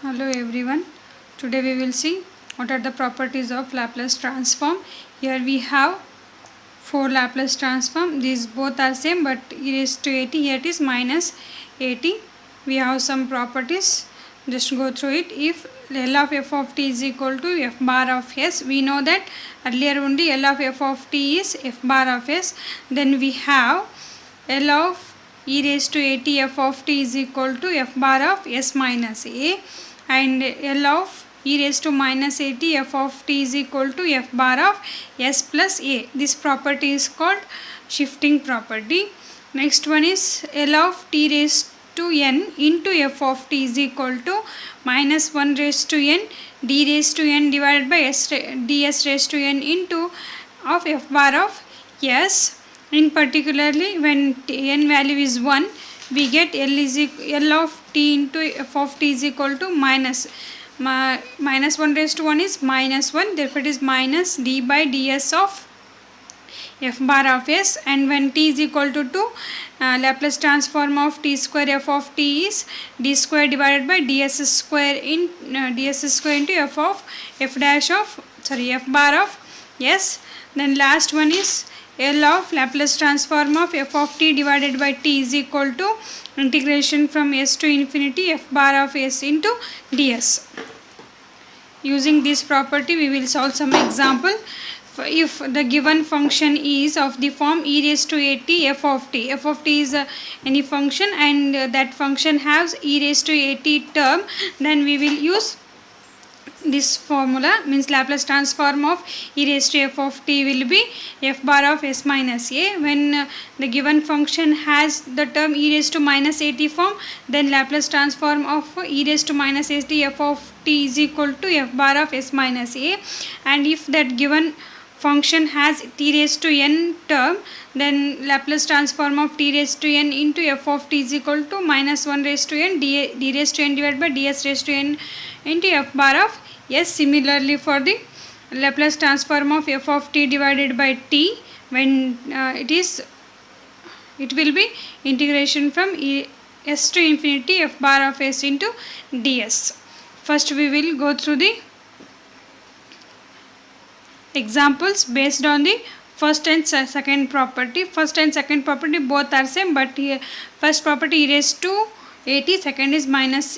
Hello everyone. Today we will see what are the properties of Laplace transform. Here we have four Laplace transform. These both are same, but e raised to 80 here it is minus 80. We have some properties. Just go through it. If L of f of t is equal to f bar of s, we know that earlier only L of f of t is f bar of s. Then we have L of e raised to 80 f of t is equal to f bar of s minus a, and L of e raised to minus 80 f of t is equal to f bar of s plus a. This property is called shifting property. Next one is L of t raised to n into f of t is equal to minus 1 raised to n d raised to n divided by s ds raised to n into of f bar of s. In particularly when n value is 1, we get L of t into f of t is equal to minus 1 raised to 1 is minus 1, therefore it is minus d by ds of f bar of s. And when t is equal to 2, Laplace transform of t square f of t is d square divided by ds square into f bar of s. Then last one is L of Laplace transform of f of t divided by t is equal to integration from s to infinity f bar of s into ds. Using this property we will solve some example. If the given function is of the form e raised to 80 f of t is any function, and that function has e raised to 80 term, then we will use this formula, means Laplace transform of e raised to f of t will be f bar of s minus a. When the given function has the term e raised to minus 80 form, then Laplace transform of e raised to minus 80 f of t is equal to f bar of s minus a. And if that given function has t raised to n term, then Laplace transform of t raised to n into f of t is equal to minus 1 raised to n d raised to n divided by ds raised to n into f bar of s. Similarly for the Laplace transform of f of t divided by t, when it will be integration from s to infinity f bar of s into ds. First we will go through the examples based on the first and second property. First and second property both are same, but here first property e raised to 80, second is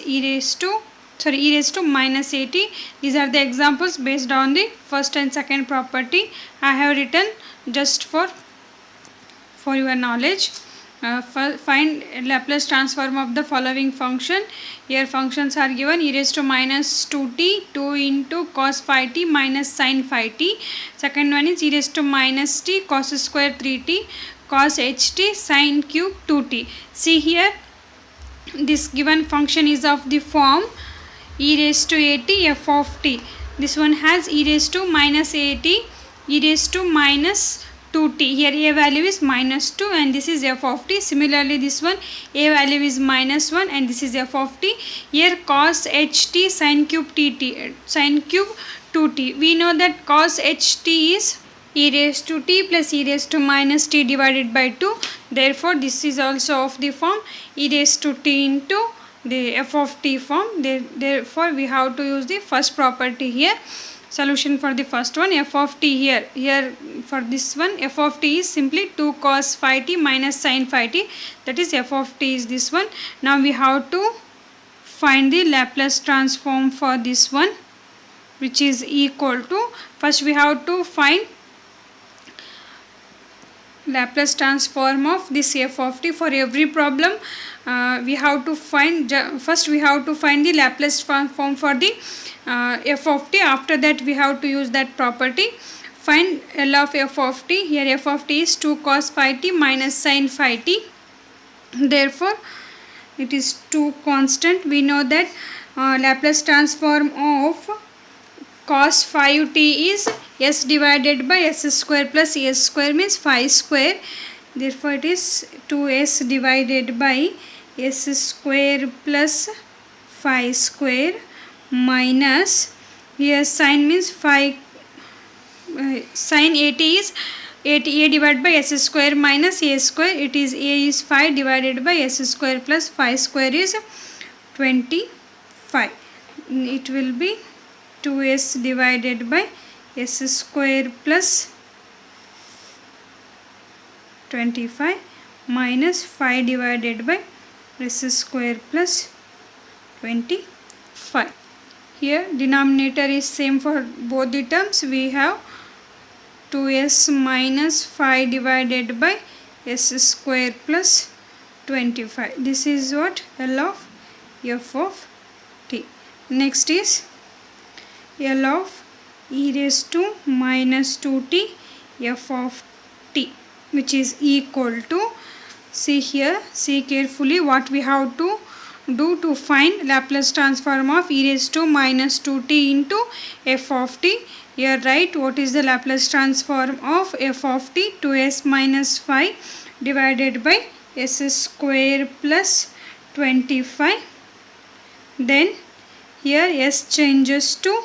e raised to minus 80. These are the examples based on the first and second property. I have written just for your knowledge. Find Laplace transform of the following function. Here functions are given: e raised to minus 2t, 2 into cos phi t minus sin phi t. Second one is e raised to minus t cos square 3t cos ht sin cube 2t. See here, this given function is of the form e raised to 80 f of t. This one has e raised to minus 80, e raised to minus 2t. Here a value is minus 2 and this is f of t. Similarly this one a value is minus 1 and this is f of t. Here cos ht sin cube 2t. We know that cos ht is e raised to t plus e raised to minus t divided by 2. Therefore this is also of the form e raised to t into the f of t form. Therefore we have to use the first property here. Solution for the first one, f of t here for this one, f of t is simply 2 cos phi t minus sin phi t, that is f of t is this one. Now we have to find the Laplace transform for this one, which is equal to, first we have to find Laplace transform of this f of t. For every problem we have to find, first we have to find the Laplace transform for the f of t. After that we have to use that property. Find L of f of t. Here f of t is 2 cos phi t minus sin phi t. Therefore it is 2 constant. We know that Laplace transform of cos phi t is s divided by s square plus s square, means phi square. Therefore it is 2s divided by s square plus phi square minus, here sin means phi, sin 80 is a divided by s square minus a square. It is a is 5 divided by s square plus phi square is 25. it will be 2s divided by s square plus 25 minus 5 divided by s square plus 25. Here denominator is same for both the terms. We have 2s minus 5 divided by s square plus 25. This is what L of f of t. Next is L of e raised to minus 2t f of t, which is equal to, see here, see carefully what we have to do to find Laplace transform of e raised to minus 2t into f of t. Here write what is the Laplace transform of f of t. 2s minus 5 divided by s square plus 25. Then here s changes to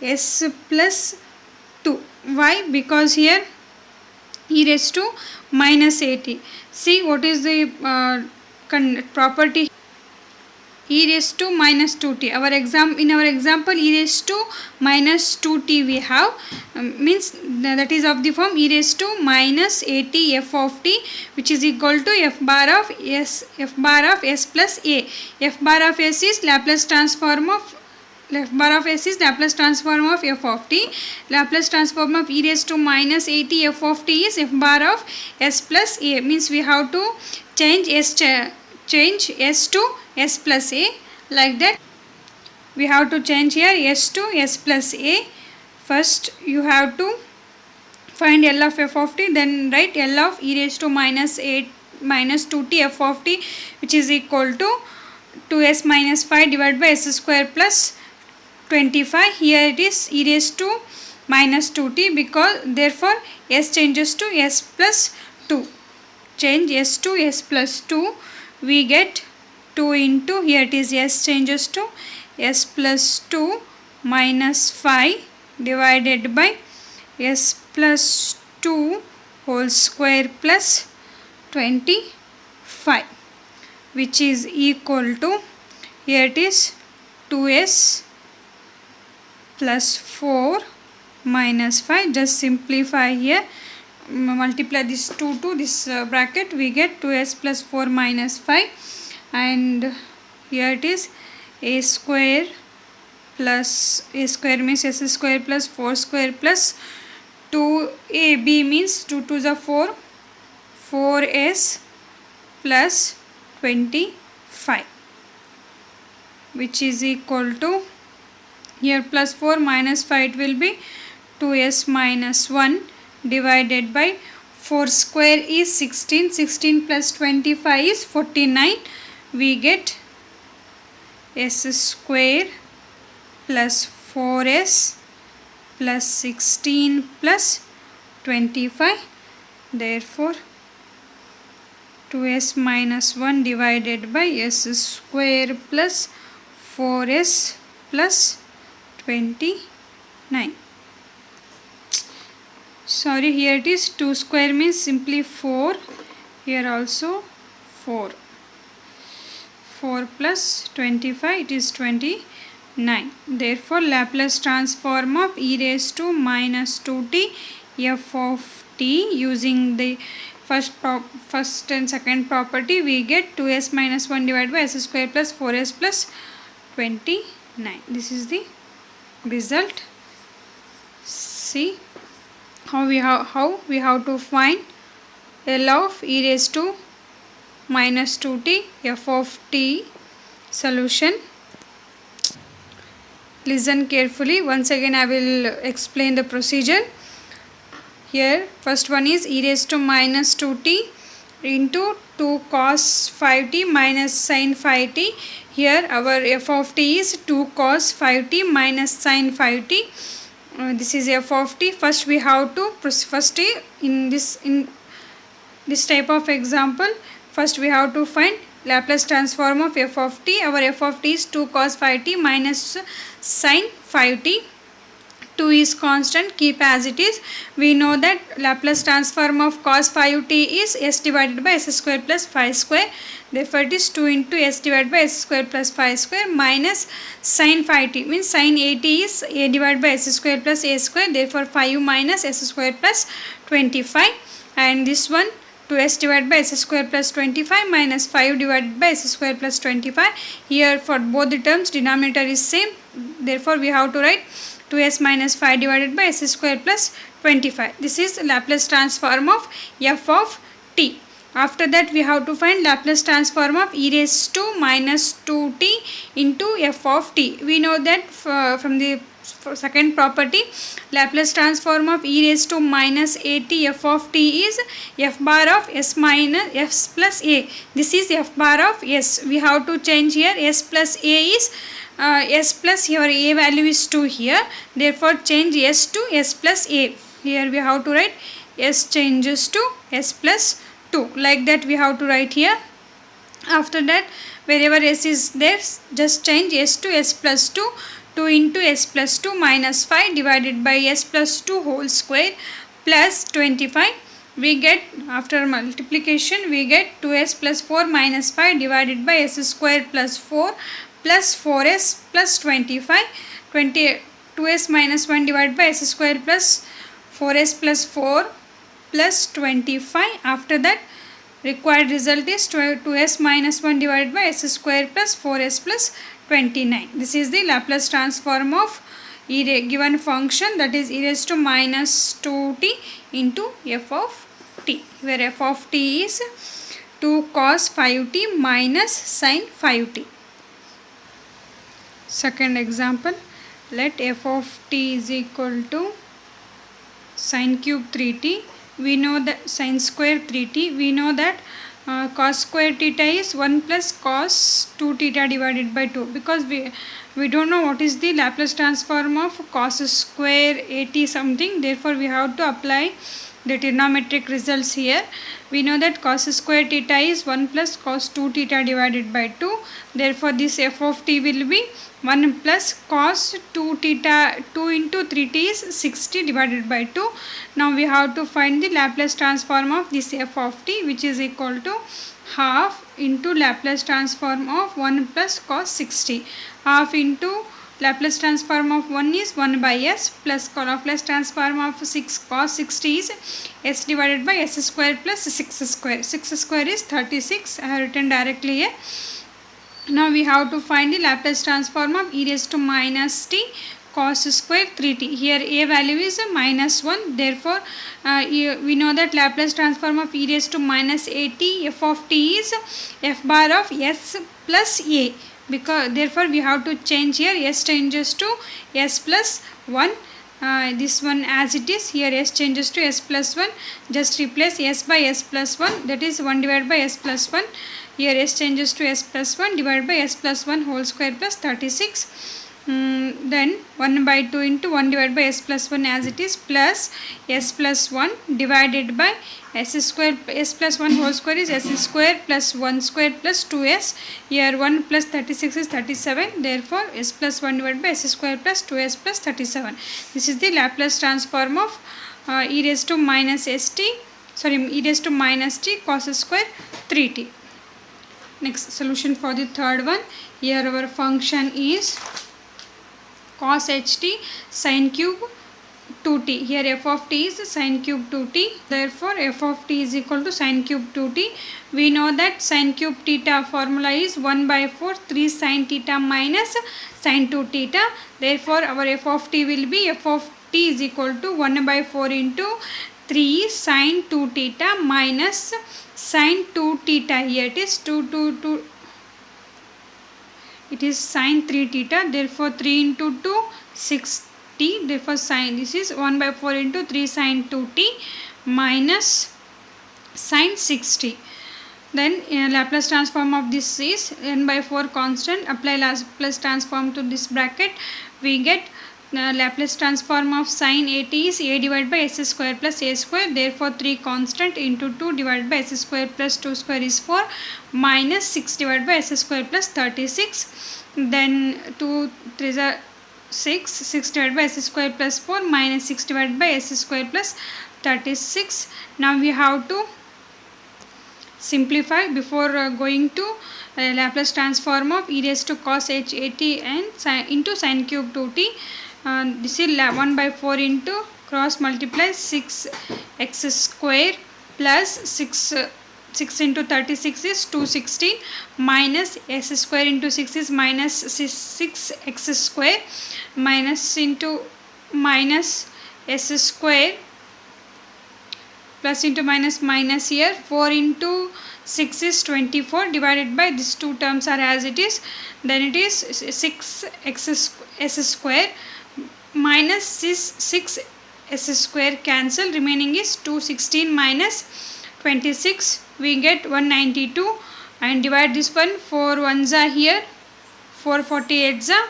s plus 2. Why? Because here e raised to minus 80. See what is the property e raised to minus 2t. In our example e raised to minus 2t we have, means that is of the form e raised to minus 80 f of t, which is equal to f bar of s plus a. F bar of s is Laplace transform of f of t. Laplace transform of e raised to minus 80 f of t is f bar of s plus a. Means we have to change s to s plus a, like that. We have to change here s to s plus a. First you have to find L of f of t, then write L of e raised to minus 2t f of t, which is equal to 2s minus 5 divided by s square plus 25. Here it is e raised to minus 2t, because therefore s changes to s plus 2. Change s to s plus 2, we get 2 into, here it is s changes to s plus 2 minus 5 divided by s plus 2 whole square plus 25, which is equal to, here it is 2s plus 4 minus 5. Just simplify here, multiply this 2 to this bracket, we get 2s plus 4 minus 5, and here it is a square means s square plus 4 square plus 2ab means 2 to the 4s plus 25, which is equal to, here plus 4 minus 5, it will be 2s minus 1 divided by 4 square is 16, 16 plus 25 is 49. We get s square plus 4s plus 16 plus 25. Therefore 2s minus 1 divided by s square plus 4s plus 29. Sorry, here it is 2 square means simply 4. Here also 4. 4 plus 25, it is 29. Therefore Laplace transform of e raised to minus 2t f of t, using the first and second property, we get 2s minus 1 divided by s square plus 4s plus 29. This is the result. See how we have to find L of e raised to minus 2t f of t solution. Listen carefully. Once again I will explain the procedure. Here first one is e raised to minus 2t into 2 cos 5t minus sin 5t. Here our f of t is 2 cos 5t minus sin 5t. This is f of t. First we have to in this type of example, first we have to find Laplace transform of f of t. Our f of t is 2 cos 5t minus sin 5t. 2 is constant, keep as it is. We know that Laplace transform of cos 5t is s divided by s square plus 5 square. Therefore, it is 2 into s divided by s square plus 5 square minus sin 5t, means sin 80 is a divided by s square plus a square. Therefore, 5 minus s square plus 25, and this one 2s divided by s square plus 25 minus 5 divided by s square plus 25. Here for both the terms denominator is same. Therefore, we have to write 2s minus 5 divided by s square plus 25. This is Laplace transform of f of t. After that, we have to find Laplace transform of e raised to minus 2t into f of t. We know that from the second property, Laplace transform of e raised to minus at f of t is f bar of s minus s plus a. This is f bar of s. We have to change here s plus a is s plus, your a value is 2 here. Therefore, change s to s plus a. Here we have to write s changes to s plus 2. Like that we have to write here. After that, wherever s is there, just change s to s plus 2. 2 into s plus 2 minus 5 divided by s plus 2 whole square plus 25. We get, after multiplication, we get 2s plus 4 minus 5 divided by s square plus 4 plus 4s plus 25. 2s minus 1 divided by s square plus 4s plus 4 plus 25. After that, required result is 2s minus 1 divided by s square plus 4s plus 29. This is the Laplace transform of given function, that is e raised to minus 2t into f of t, where f of t is 2 cos 5t minus sin 5t. Second example, let f of t is equal to sin cube 3t. We know that sin square 3t. We know that cos square theta is 1 plus cos 2 theta divided by 2, because we don't know what is the Laplace transform of cos square 80 something. Therefore, we have to apply the trigonometric results here. We know that cos square theta is 1 plus cos 2 theta divided by 2. Therefore, this f of t will be 1 plus cos 2 theta, 2 into 3t is 60 divided by 2. Now, we have to find the Laplace transform of this f of t, which is equal to half into Laplace transform of 1 plus cos 60. Half into Laplace transform of 1 is 1 by s plus Laplace transform of 6 cos 60 is s divided by s square plus 6 square. 6 square is 36. I have written directly here. Now, we have to find the Laplace transform of e raised to minus t cos square 3t. Here a value is minus 1. Therefore, we know that Laplace transform of e raised to minus at f of t is f bar of s plus a. Because therefore, we have to change here, s changes to s plus 1. This one as it is, here s changes to s plus 1. Just replace s by s plus 1, that is 1 divided by s plus 1. Here s changes to s plus 1 divided by s plus 1 whole square plus 36. Then 1 by 2 into 1 divided by s plus 1 as it is, plus s plus 1 divided by s square. S plus 1 whole square is s square plus 1 square plus 2s. Here 1 plus 36 is 37. Therefore, s plus 1 divided by s square plus 2s plus 37. This is the Laplace transform of e raised to minus e raised to minus t cos square 3t. Next solution for the third one. Here our function is cos ht sin cube 2t. Here f of t is sin cube 2t. Therefore, f of t is equal to sin cube 2t. We know that sin cube theta formula is 1 by 4 3 sin theta minus sin 2 theta. Therefore, our f of t will be f of t is equal to 1 by 4 into 3 sin 2 theta minus sin 2 theta. Here it is 2. It is sin 3 theta. Therefore, 3 into 2 6t. Therefore, sin, this is 1 by 4 into 3 sin 2t minus sin 6t. Then Laplace transform of this is n by 4 constant. Apply Laplace transform to this bracket. We get Laplace transform of sin at is a divided by s square plus a square. Therefore, 3 constant into 2 divided by s square plus 2 square is 4 minus 6 divided by s square plus 36. Then 2 3 6 divided by s square plus 4 minus 6 divided by s square plus 36. Now we have to simplify before going to Laplace transform of e raised to cos h at and into sin cube 2t. This is 1 by 4 into cross multiply 6x square plus 6 into 36 is 216 minus s square into 6 is minus 6x square minus into minus s square plus into minus here 4 into 6 is 24 divided by these two terms are as it is, then it is 6x s square minus 6 s square cancel, remaining is 216 minus 26, we get 192 and divide this one 4 ones are here, 448s are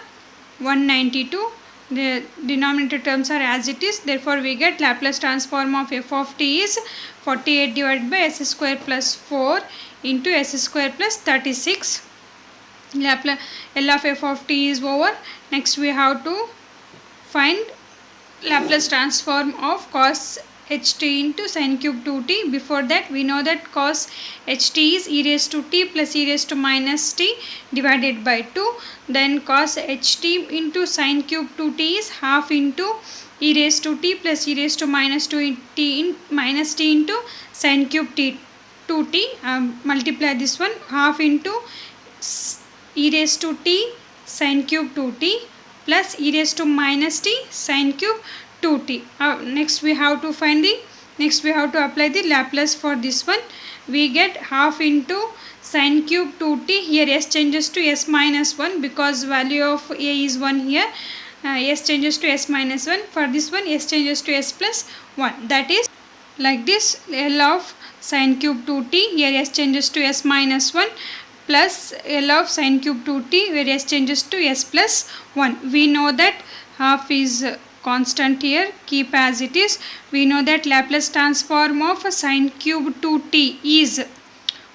192. The denominator terms are as it is, therefore we get Laplace transform of f of t is 48 divided by s square plus 4 into s square plus 36. L of f of t is over. Next we have to find Laplace transform of cos ht into sin cube 2t. Before that we know that cos ht is e raised to t plus e raised to minus t divided by 2. Then cos ht into sin cube 2t is half into e raised to t plus e raised to minus 2t minus t into sin cube t 2t. Multiply this one, half into e raised to t sin cube 2t plus e raised to minus t sin cube 2t. Next we have to apply the Laplace for this one. We get half into sin cube 2t, here s changes to s minus 1 because value of a is 1 here. S changes to s minus 1. For this one s changes to s plus 1. That is like this, L of sin cube 2t, here s changes to s minus 1 plus L of sin cube 2t where s changes to s plus 1. We know that half is constant here, keep as it is. We know that Laplace transform of sin cube 2t is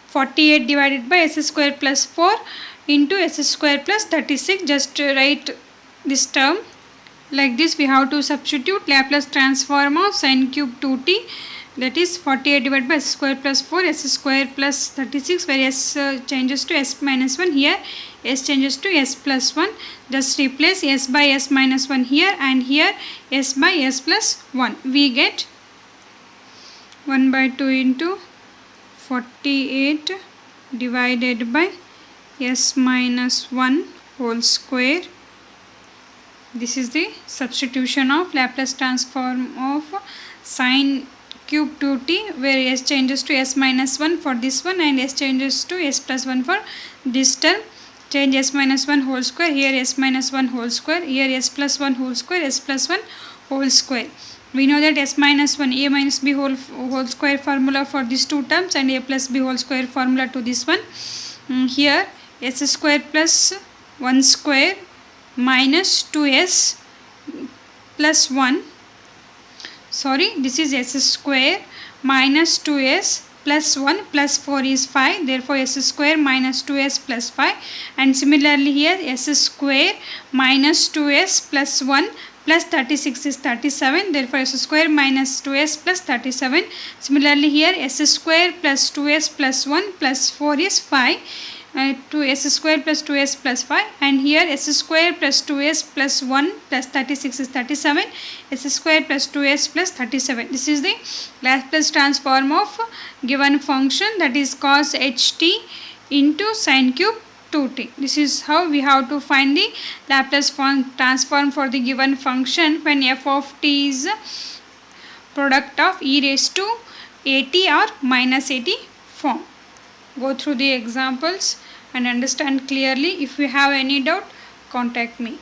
48 divided by s square plus 4 into s square plus 36. Just write this term like this. We have to substitute Laplace transform of sin cube 2t, that is 48 divided by s square plus 4 s square plus 36 where s changes to s minus 1, here s changes to s plus 1. Just replace s by s minus 1 here and here s by s plus 1. We get 1 by 2 into 48 divided by s minus 1 whole square. This is the substitution of Laplace transform of sin cube 2t where s changes to s minus 1 for this one and s changes to s plus 1 for this term. Change s minus 1 whole square, here s minus 1 whole square, here s plus 1 whole square, s plus 1 whole square. We know that s minus 1 a minus b whole square formula for these two terms and a plus b whole square formula to this one. Here s square plus 1 square minus 2s plus 1, sorry, this is s square minus 2s plus 1 plus 4 is 5, therefore s square minus 2s plus 5, and similarly here s square minus 2s plus 1 plus 36 is 37, therefore s square minus 2s plus 37. Similarly here s square plus 2s plus 1 plus 4 is 5, to s square plus 2s plus 5, and here s square plus 2s plus 1 plus 36 is 37, s square plus 2s plus 37. This is the Laplace transform of given function, that is cos ht into sin cube 2t. This is how we have to find the Laplace transform for the given function when f of t is product of e raised to at or minus at form. Go through the examples and understand clearly. If you have any doubt, contact me.